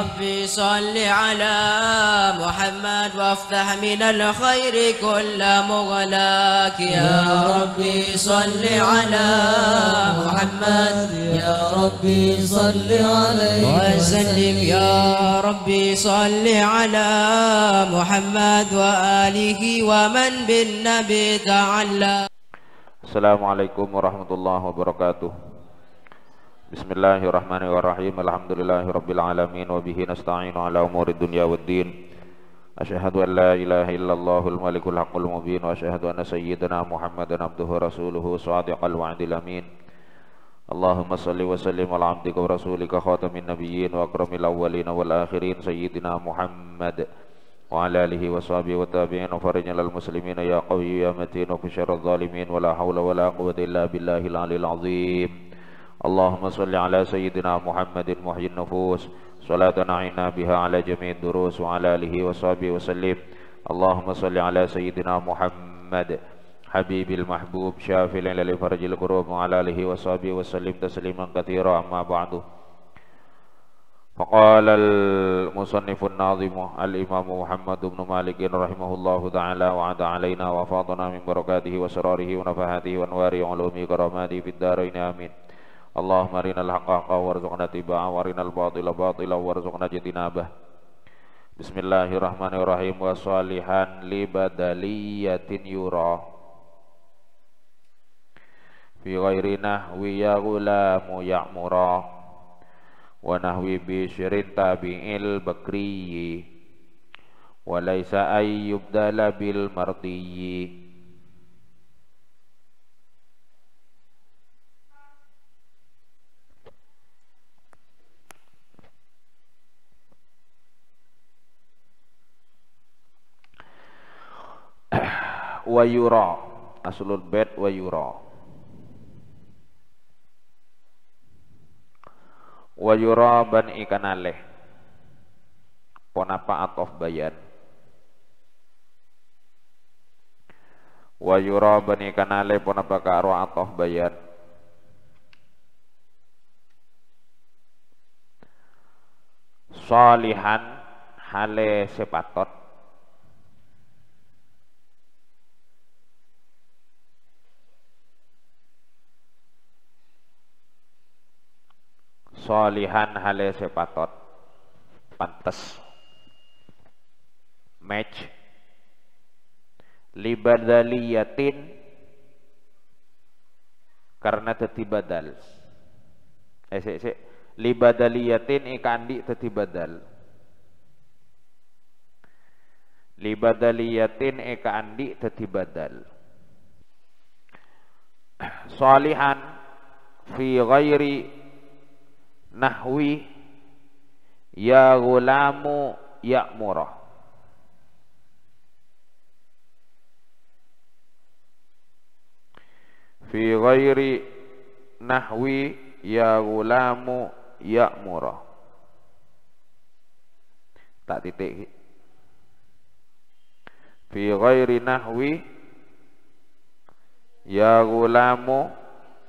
ربي صل على محمد وافتح من الخير كل مغلاك يا ربي صل على محمد يا ربي صل عليه وسلم يا ربي صل على محمد وآله ومن بالنبي تعلى. Assalamualaikum warahmatullahi wabarakatuh. Bismillahirrahmanirrahim. Alhamdulillahirabbil alamin wa bihi nasta'inu ala umuri dunya waddin. Asyhadu an la ilaha illallahul malikul haqqul mubin wa asyhadu anna sayyidana Muhammadan abduhu rasuluhu shadiqal wa'dil amin. Allahumma salli wa sallim ala abdika wa rasulika khatamin nabiyyin wa akramil awwalin wal akhirin sayyidina Muhammad wa ala alihi wa sahbihi wa tabi'in wa farijal lil muslimin ya qawi ya matin wa syarrul zalimin wa la hawla wa la quwwata illa billahil aliyil azim. Allahumma salli ala sayyidina Muhammadin muhyin nufus salatan a'inna biha ala jami'id durus wa ala alihi wa sahbihi wa sallim. Allahumma salli ala sayyidina Muhammad habibil mahbub syafil lil farjil kurub wa ala alihi wa sahbihi wa sallim tasliman katsira amma ba'du. Faqala al-musannifun nazimu al-imamu Muhammad ibn Malik rahimahullahu ta'ala wa ada alaina wa fadana min barakatihi wa sararihi wa nafahatihi wa anwari ulumi karamati fid darain amin. Allahumma arinal haqqa haqqa warzuqna tiba'ah wa arinal batila batila warzuqna jitinabah. Bismillahirrahmanirrahim. Wa salihan li badaliyatin yura fi ghairi nahwi ya gulamu ya'mura wa nahwi bisyrin tabi'il bakriyi wa laysa ayyubdala bil mardiyi. Wa yura aslul bait wa yura wa yura ban ikanaleh ponapa atof bayan wa yura ban ikanaleh ponapa karo atof bayan salihan hale sepatot salihan hale sepatot pantes match libadaliyatin karena teti badal libadaliyatin ikandi teti badal libadaliyatin ikandi teti badal salihan fi ghairi nahwi ya gulamu ya'murah fi ghairi nahwi ya gulamu ya'murah tak titik fi ghairi nahwi ya gulamu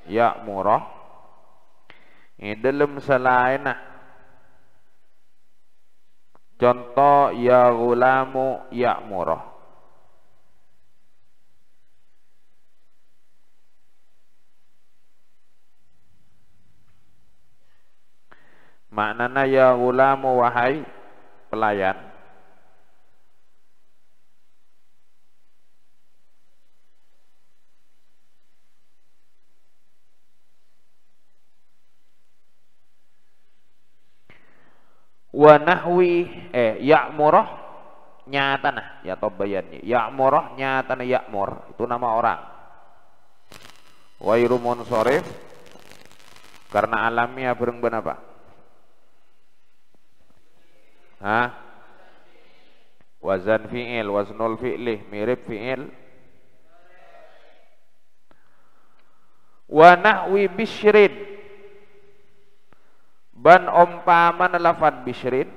ya'murah dalam selain contoh ya gulamu ya'murah maknanya ya gulamu wahai pelayan wa nahwi ya'murah nyatana ya tobayannya ya'murah nyatana ya'mur itu nama orang wairu munsharif karena alamnya bereng apa wazan fi'il waznul fi'lih mirip fi'il wa nahwi bisyrin ban umpaman lafad bisyrin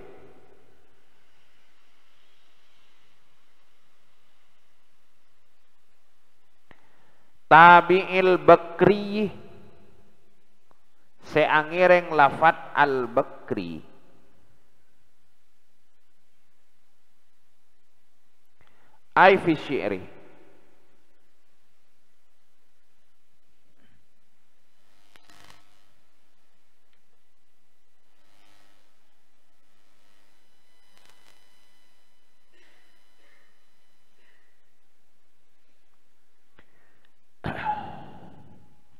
tabi'il bakri seangireng lafad al bakri Ai fi syi'ri.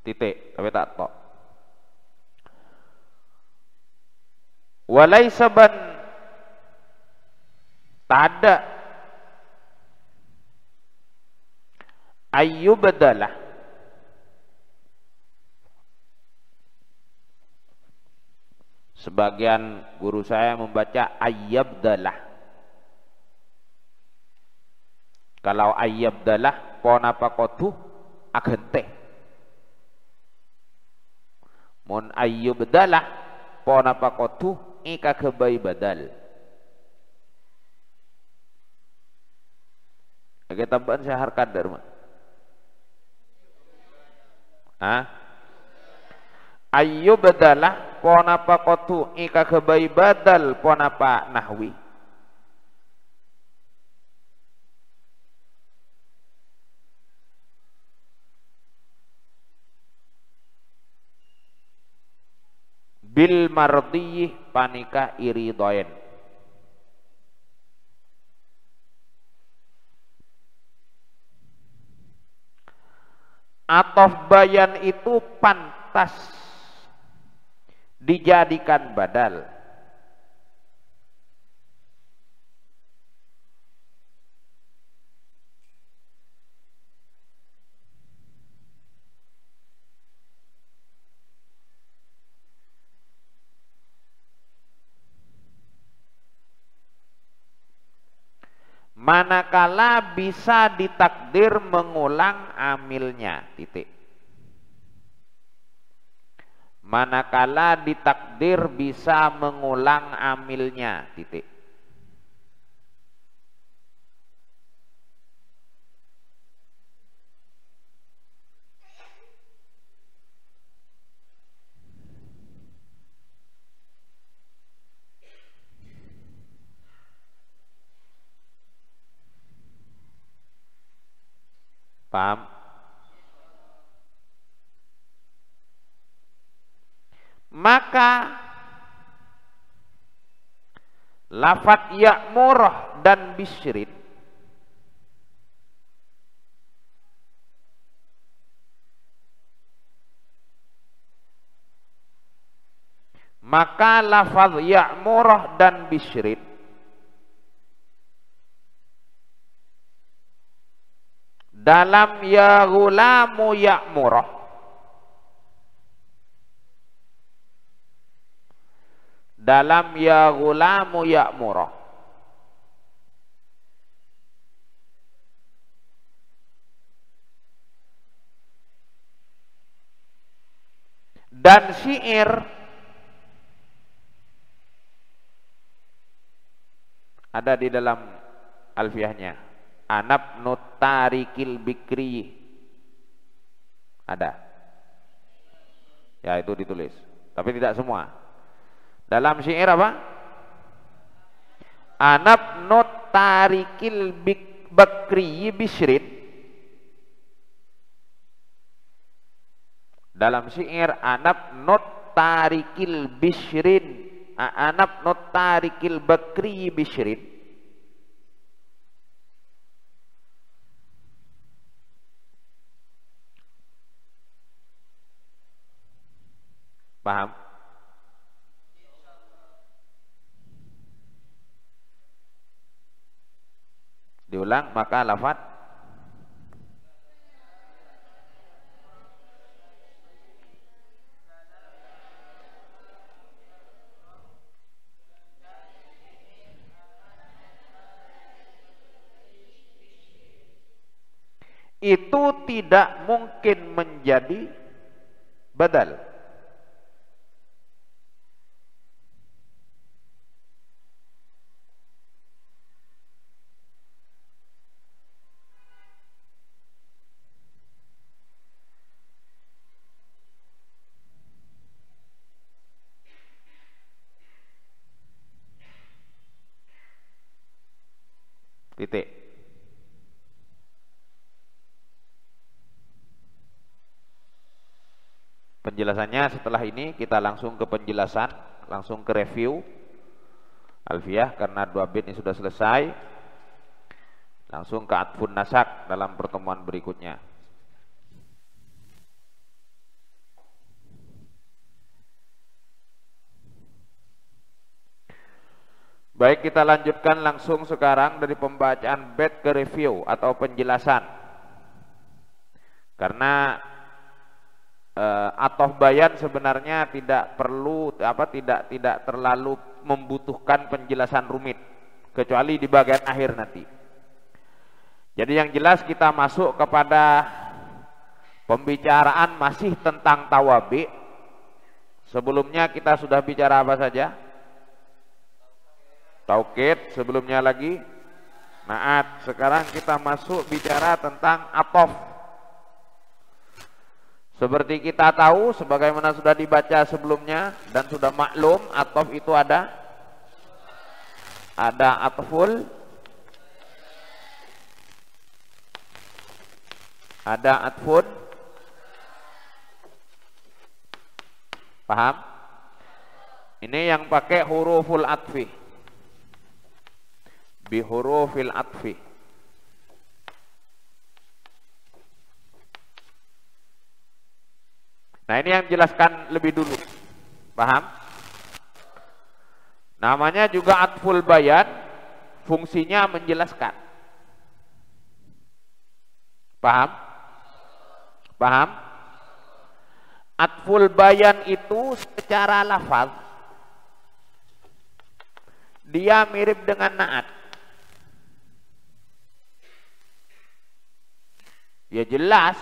Titik, tapi tak tok. Walaysa ban, tak ada ayyubadalah, sebagian guru saya membaca ayyabdalah. Kalau ayyabdalah ponapa kotu agente. Mun ayyubdalah ponapa kotu ika kebai badal. Oke, tambahan saya harkat darma. Ayyubdalah ponapa kotu ika kebai badal ponapa nahwi. Bil mardiyih panika iridoyen. Atof bayan itu pantas dijadikan badal. Manakala bisa ditakdir mengulang amilnya, titik. Manakala ditakdir bisa mengulang amilnya, titik. Paham? Maka lafat ya'murah dan bisyrin maka lafaz ya'murah dan bisyrin dalam ya ghulamu ya'murah, dalam ya ghulamu ya'murah, dan syair ada di dalam alfiahnya. Anab nutarikil bikri ada, ya itu ditulis, tapi tidak semua. Dalam syair apa? Anab nutarikil bikri bisyrin. Dalam syair anab nutarikil bisyrin, anab nutarikil bikri bisyrin. Paham? Diulang, maka lafaz itu tidak mungkin menjadi badal. Titik. penjelasannya setelah ini kita langsung ke penjelasan, langsung ke review alfiyah karena 2 bait ini sudah selesai. Langsung ke atfun nasak dalam pertemuan berikutnya. Baik, kita lanjutkan langsung sekarang dari pembacaan bait ke review atau penjelasan. Karena atof bayan sebenarnya tidak perlu tidak terlalu membutuhkan penjelasan rumit kecuali di bagian akhir nanti. Jadi yang jelas kita masuk kepada pembicaraan masih tentang tawabi. Sebelumnya kita sudah bicara apa saja? Taukid, sebelumnya lagi naat. Sekarang kita masuk bicara tentang atof. Seperti kita tahu, sebagaimana sudah dibaca sebelumnya dan sudah maklum, atof itu ada atful, ada atfun. Paham? Ini yang pakai huruful atfi, bi hurufil atfi. Nah, ini yang jelaskan lebih dulu. Paham? Namanya juga atful bayan, fungsinya menjelaskan. Paham? Paham? Atful bayan itu secara lafaz dia mirip dengan naat. Ya jelas.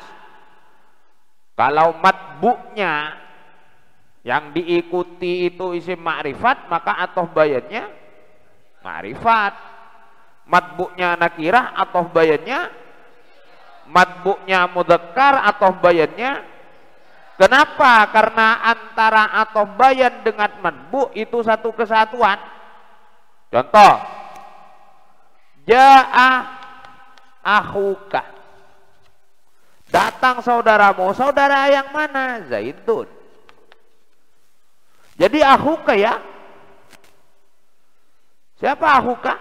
Kalau matbu'nya yang diikuti itu isim ma'rifat, maka atof bayannya ma'rifat. Matbu'nya nakirah, atof bayannya matbu'nya mudzakkar, atof bayannya. Kenapa? Karena antara atof bayan dengan matbu' itu satu kesatuan. Contoh, ja'a akhuka. Datang saudaramu, saudara yang mana? Zaidun. Jadi akhuka ya. Siapa akhuka?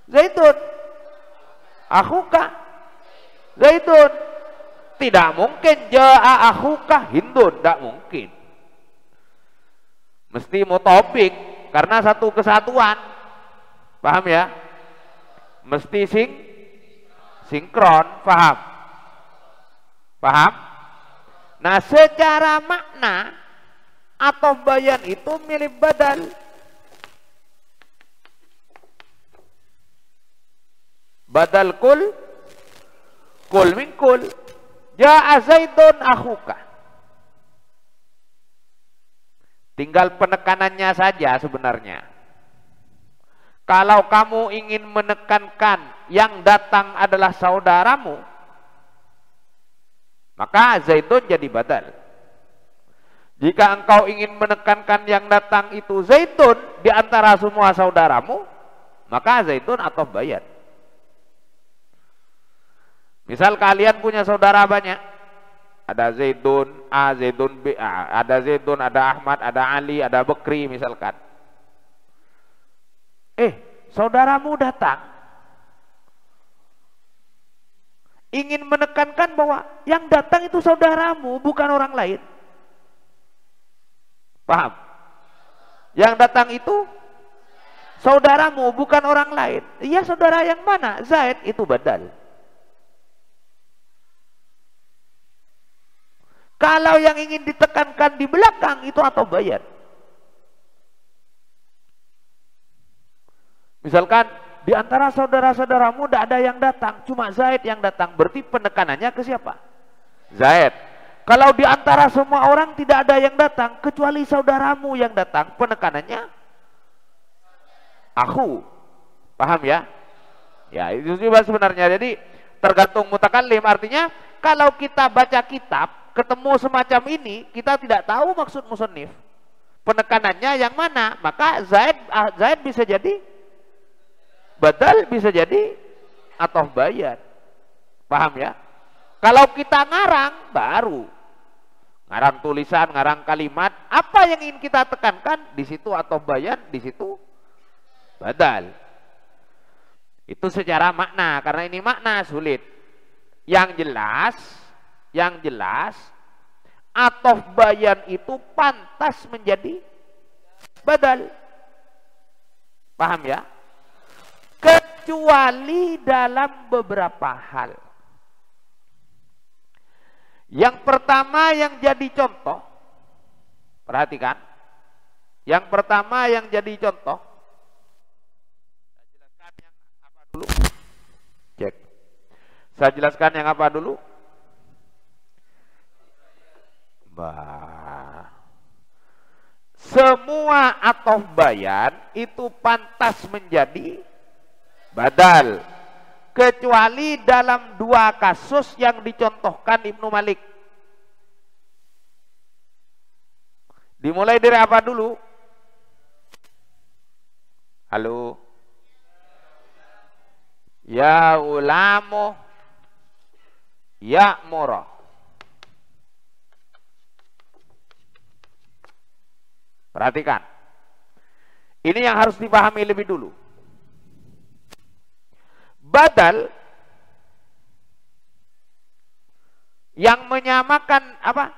Zaidun. Akhuka Zaidun. Tidak mungkin jaa akhuka Hindun, tidak mungkin. Mesti mutofik karena satu kesatuan. Paham ya? Mesti sinkron, paham? Paham? Nah, secara makna atau bayan itu mirip badal. Badal kul min kul. Ja'a Zaidun akhuka. Tinggal penekanannya saja sebenarnya. Kalau kamu ingin menekankan yang datang adalah saudaramu, maka Zaidun jadi badal. Jika engkau ingin menekankan yang datang itu Zaidun di antara semua saudaramu, maka Zaidun atau bayan. Misal kalian punya saudara banyak. Ada Zaidun A, Zaidun B, ada Zaidun, ada Ahmad, ada Ali, ada Bekri misalkan. Saudaramu datang. Ingin menekankan bahwa yang datang itu saudaramu, bukan orang lain. Paham? Yang datang itu saudaramu, bukan orang lain. Iya, saudara yang mana? Zaid, itu badal. Kalau yang ingin ditekankan di belakang itu atau bayan. Misalkan di antara saudara-saudaramu tidak ada yang datang, cuma Zaid yang datang. Berarti penekanannya ke siapa? Zaid. Kalau di antara semua orang tidak ada yang datang, kecuali saudaramu yang datang, penekanannya aku. Paham ya? Ya, itu juga sebenarnya. Jadi tergantung mutakallim. Artinya kalau kita baca kitab, ketemu semacam ini, kita tidak tahu maksud musannif. Penekanannya yang mana? Maka Zaid bisa jadi badal, bisa jadi atau bayan. Paham ya? Kalau kita ngarang, baru ngarang tulisan, ngarang kalimat, apa yang ingin kita tekankan di situ atau bayan, di situ badal. Itu secara makna, karena ini makna sulit. Yang jelas atau bayan itu pantas menjadi badal. Paham ya? Kecuali dalam beberapa hal. Yang pertama yang jadi contoh, perhatikan. Yang pertama yang jadi contoh, saya jelaskan yang apa dulu? Cek. Saya jelaskan yang apa dulu? Semua atau bayan itu pantas menjadi badal. Kecuali dalam dua kasus yang dicontohkan Ibnu Malik. Dimulai dari apa dulu? Halo? Ya ulamu ya murah. Perhatikan. Ini yang harus dipahami lebih dulu. Badal yang menyamakan apa?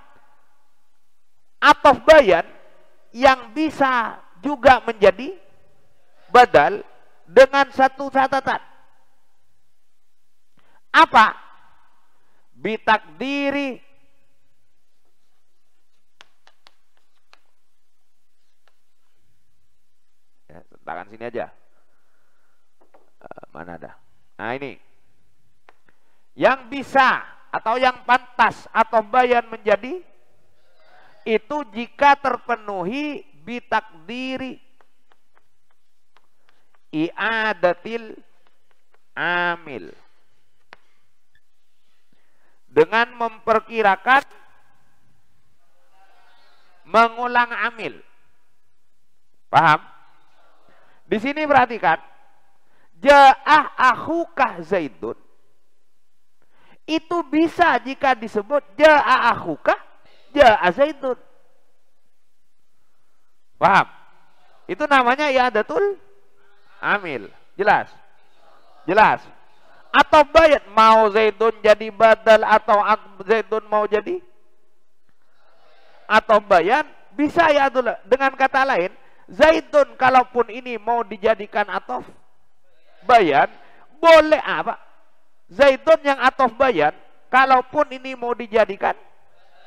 Ataf bayan yang bisa juga menjadi badal dengan satu catatan. Apa? Bitakdiri ya, tangan sini aja. Mana ada? Nah ini yang bisa atau yang pantas atau bayan menjadi itu jika terpenuhi bitakdiri i'adatil amil, dengan memperkirakan mengulang amil. Paham? Di sini perhatikan. Ja'ah akhukah Zaidun. Itu bisa jika disebut ja'ah akhukah, ja'ah Zaidun. Paham? Itu namanya i'adatul amil. Jelas? Jelas? Atau bayat, mau Zaidun jadi badal atau Zaidun mau jadi atau bayan, bisa ya. Dengan kata lain, Zaidun kalaupun ini mau dijadikan atof bayan, boleh apa? Zaidun yang atof bayan, kalaupun ini mau dijadikan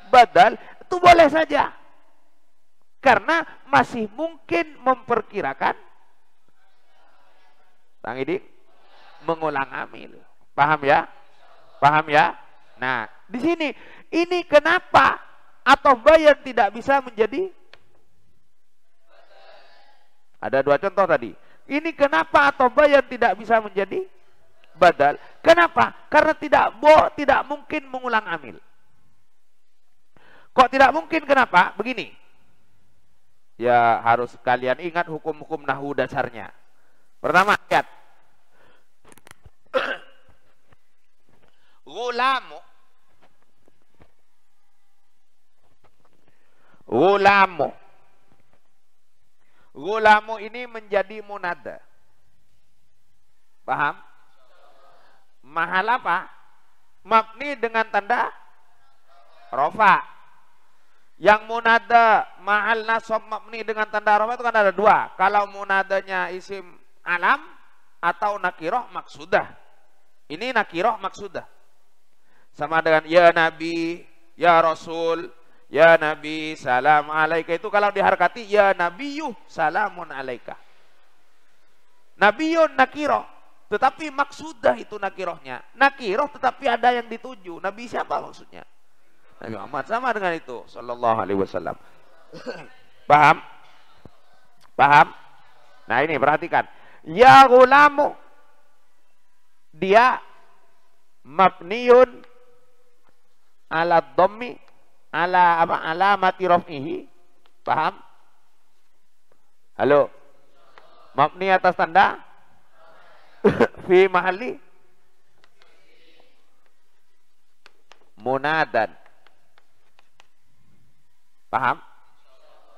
badal, itu boleh saja. Karena masih mungkin memperkirakan mengulang amil. Paham ya? Paham ya? Nah, di sini ini kenapa atof bayan tidak bisa menjadi? Ada dua contoh tadi. Ini kenapa atau bayan tidak bisa menjadi badal? Kenapa? Karena tidak mungkin mengulang amil. Kok tidak mungkin? Kenapa? Begini. Ya harus kalian ingat hukum-hukum nahwu dasarnya. Pertama, lihat. Gulamu. Gulamu. Gulamu ini menjadi munada. Paham? Mahal apa? Mabni dengan tanda rofa. Yang munada mahal nasab mabni dengan tanda rofa itu kan ada dua. Kalau munadanya isim alam atau nakiroh maksudah. Ini nakiroh maksudah. Sama dengan ya Nabi, ya Rasul, ya Nabi salam alaika, itu kalau diharkati ya Nabiyuh salamun alaika. Nabiyun nakiroh, tetapi maksudah itu nakirohnya. Nakiroh tetapi ada yang dituju. Nabi siapa maksudnya? Nabi Muhammad, sama dengan itu sallallahu alaihi wasallam. Paham? Paham? Nah ini perhatikan. Ya gulamu, dia mabniun ala dhammi ala apa? Alamati raf'ihi. Paham? Halo? Mabni atas tanda fi mahalli munadan. Paham?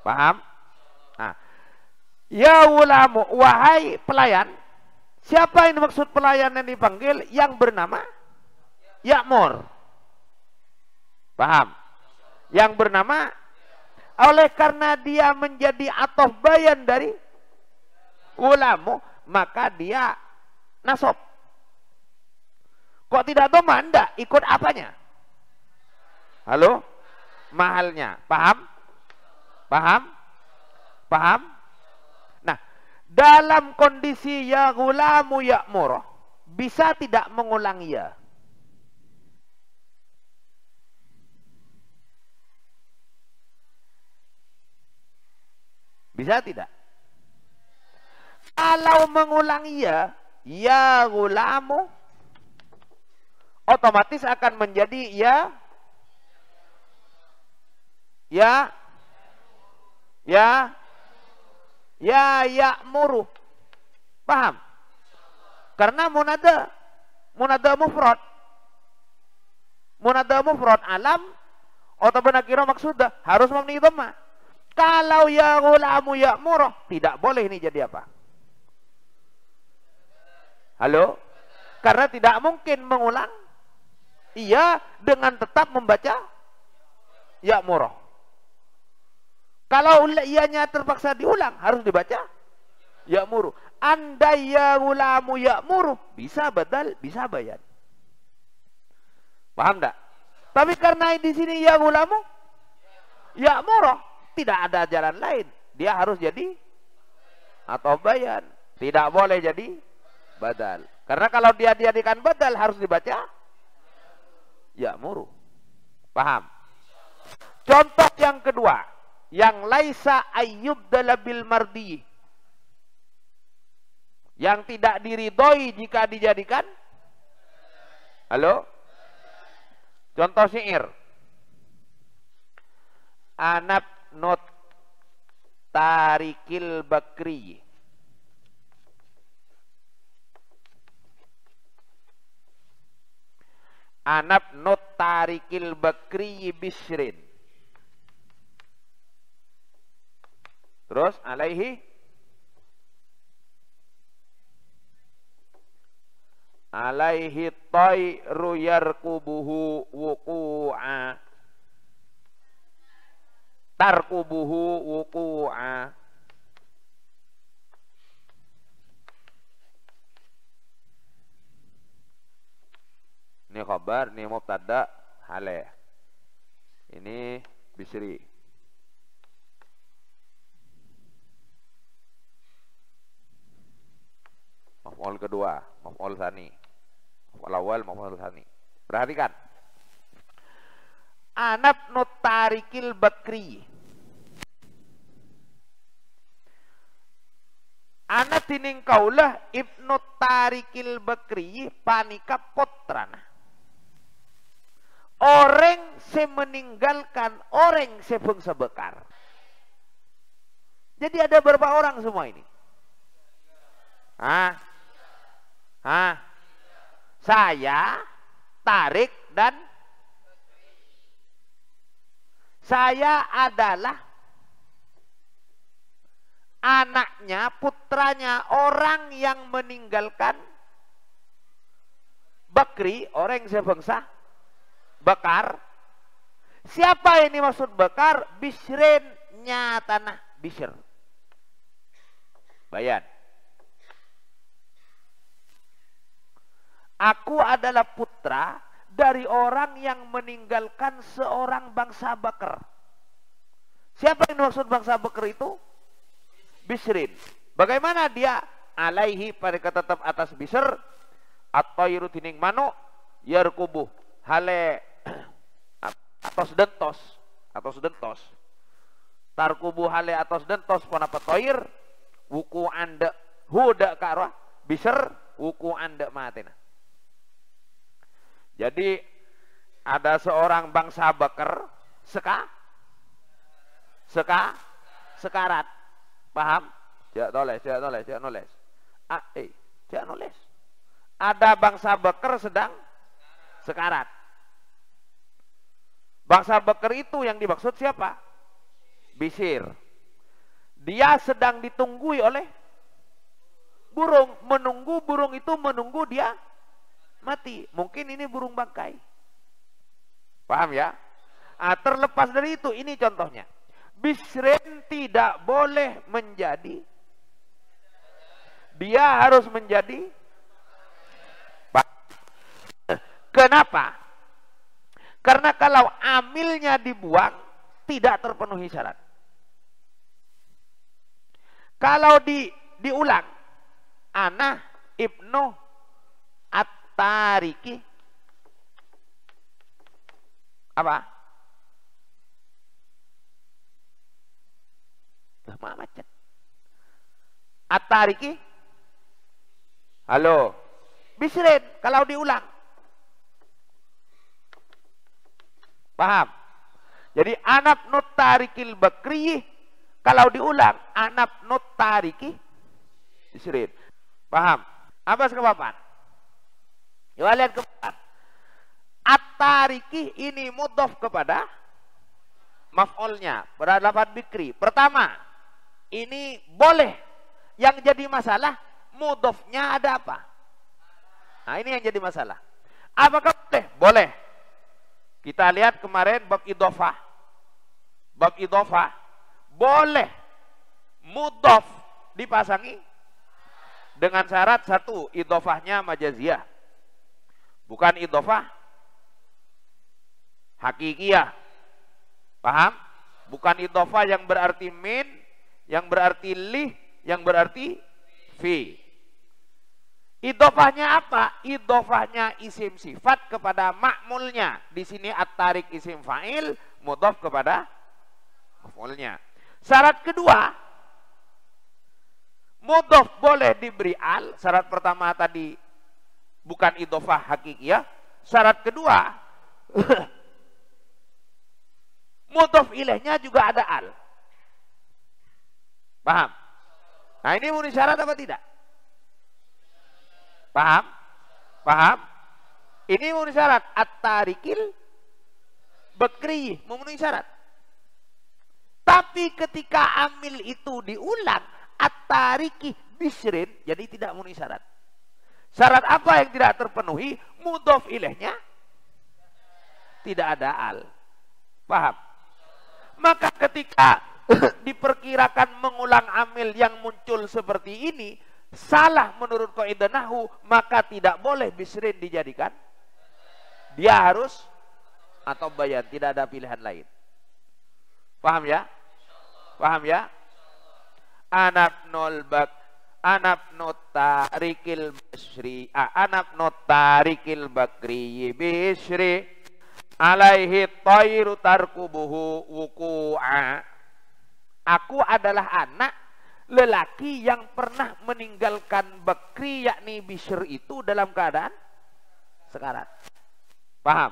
Paham? Nah, ya ulamu, wahai pelayan. Siapa yang dimaksud pelayan yang dipanggil? Yang bernama Ya'mur. Paham? Yang bernama, oleh karena dia menjadi atof bayan dari ulamu, maka dia nasab. Kok tidak doma? Enggak, ikut apanya? Halo? Mahalnya. Paham? Paham? Paham? Nah, dalam kondisi ya gulamu ya'mur, bisa tidak mengulang ya? Bisa tidak? Kalau mengulang ya gulamu, otomatis akan menjadi ya ya'muru. Paham? Karena munada mufrad. Munada mufrad alam atau nakirah maksudah harus mabni dhamma. Kalau ya gulamu ya'muru, tidak boleh ini jadi apa? Halo? Karena tidak mungkin mengulang iya dengan tetap membaca ya'muru. Kalau ianya terpaksa diulang, harus dibaca ya'muru. Andai ya gulamu ya'muru, bisa badal, bisa bayan. Paham enggak? Tapi karena di sini ya gulamu ya'muru, tidak ada jalan lain. Dia harus jadi atau bayan. Tidak boleh jadi badal. Karena kalau dia dijadikan badal harus dibaca ya'muru. Paham? Contoh yang kedua, yang laisa ayyubdala bil mardi, yang tidak diridhoi jika dijadikan. Halo? Contoh syair. Anab not tarikil bakri. Anab not tarikil bakri bisrin. Terus alaihi tayru yarkubuhu wuku'a. Tarkubuhu wuku'a. Ini khabar, ini mubtada haleh. Ini bisri. Maf'ul kedua, maf'ul tsani. Maf'ul awal, maf'ul tsani. Perhatikan. Anab nutarikil bakri. Ana tining kaulah ibnu tarikil bakri panika potrana. Orang se meninggalkan orang se bangsa bekar. Jadi ada berapa orang semua ini? Saya, Tarik, dan saya adalah anaknya, putranya orang yang meninggalkan Bakri, orang sebangsa Bakar. Siapa ini maksud Bakar? Bisrin, nyatana Bishr. Bayan. Aku adalah putra dari orang yang meninggalkan seorang bangsa Bakar. Siapa yang maksud bangsa Bakar itu? Bisrin. Bagaimana dia? Alaihi pada tetap atas Bishr. At-tayru tining manu yarkubuh hale atos dentos. Tarkubuh hale atos dentos panapa toir wuku anda huda karwa Bishr wuku anda matena. Jadi ada seorang bangsa Bakar sekarat. Paham? Tidak nulis. Ada bangsa Bakar sedang sekarat. Bangsa Bakar itu yang dimaksud siapa? Bisir. Dia sedang ditunggui oleh burung. Menunggu burung itu menunggu dia mati. Mungkin ini burung bangkai. Paham ya? Terlepas dari itu, ini contohnya. Bisrin tidak boleh menjadi. Dia harus menjadi. Kenapa? Karena kalau amilnya dibuang, tidak terpenuhi syarat. Kalau diulang, ana ibnu at-tariki, apa? Macet. At-tariki, halo, bisrin kalau diulang. Paham? Jadi anak notarikil bakri, kalau diulang anak notariki bisrin. Paham? Apa kepapan? Coba lihat kepapan. At-tariki ini mudhof kepada maf'ulnya pada lafaz bikri. Pertama, ini boleh. Yang jadi masalah mudhofnya ada apa? Nah, ini yang jadi masalah. Apakah boleh? Boleh. Kita lihat kemarin bab idhofah. Bab idhofah boleh mudhof dipasangi dengan syarat satu, idhofahnya majaziyah. Bukan idhofah hakikiyah. Paham? Bukan idhofah yang berarti min, yang berarti lih, yang berarti fi. Idhofahnya apa? Idhofahnya isim sifat kepada ma'mulnya. Di sini at-tarik isim fa'il, mudhof kepada maf'ulnya. Syarat kedua, mudhof boleh diberi al. Syarat pertama tadi bukan idhofah hakikiyah. Syarat kedua, mudhof ilaihnya juga ada al. Paham? Nah, ini memenuhi syarat apa tidak? Paham? Paham? Ini memenuhi syarat. At-tarikil bakri memenuhi syarat. Tapi ketika amil itu diulang, at-tariki bisrin, jadi tidak memenuhi syarat. Syarat apa yang tidak terpenuhi? Mudhof ilaihnya tidak ada al. Paham? Maka ketika diperkirakan mengulang amil yang muncul seperti ini, salah menurut kaidah nahwu, maka tidak boleh bisrin dijadikan. Dia harus atau bayan, tidak ada pilihan lain. Paham ya? Paham ya? Anak notarikil bisri, anak notarikil bakri bisri alaihi tayru tarkubuhu wuku'a. Aku adalah anak lelaki yang pernah meninggalkan bakri, yakni Bishr itu dalam keadaan sekarat. Paham?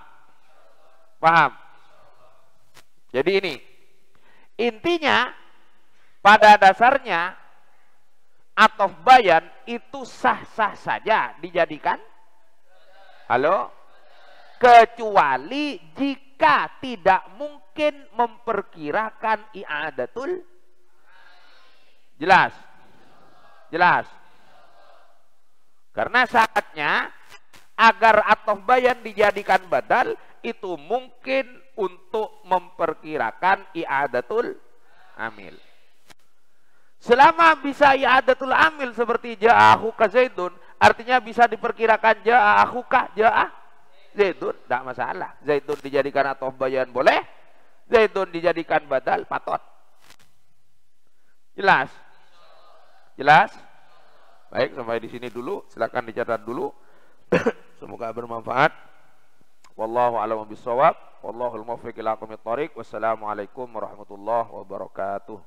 Paham? Jadi ini intinya, pada dasarnya atof bayan itu sah-sah saja dijadikan. Halo? Kecuali jika tidak mungkin memperkirakan i'adatul. Jelas? Jelas? Karena saatnya agar atof bayan dijadikan badal itu mungkin untuk memperkirakan i'adatul amil. Selama bisa i'adatul amil seperti ja'ahuka Zaidun, artinya bisa diperkirakan ja'ahuka Zaidun, tidak masalah. Zaidun dijadikan atof bayan boleh, Zaidun dijadikan badal patot. Jelas? Jelas? Baik, sampai di sini dulu. Silakan dicatat dulu. Semoga bermanfaat. Wallahu a'lam bishawab. Wallahul muwaffiq ila aqwamit thoriq. Wassalamualaikum warahmatullahi wabarakatuh.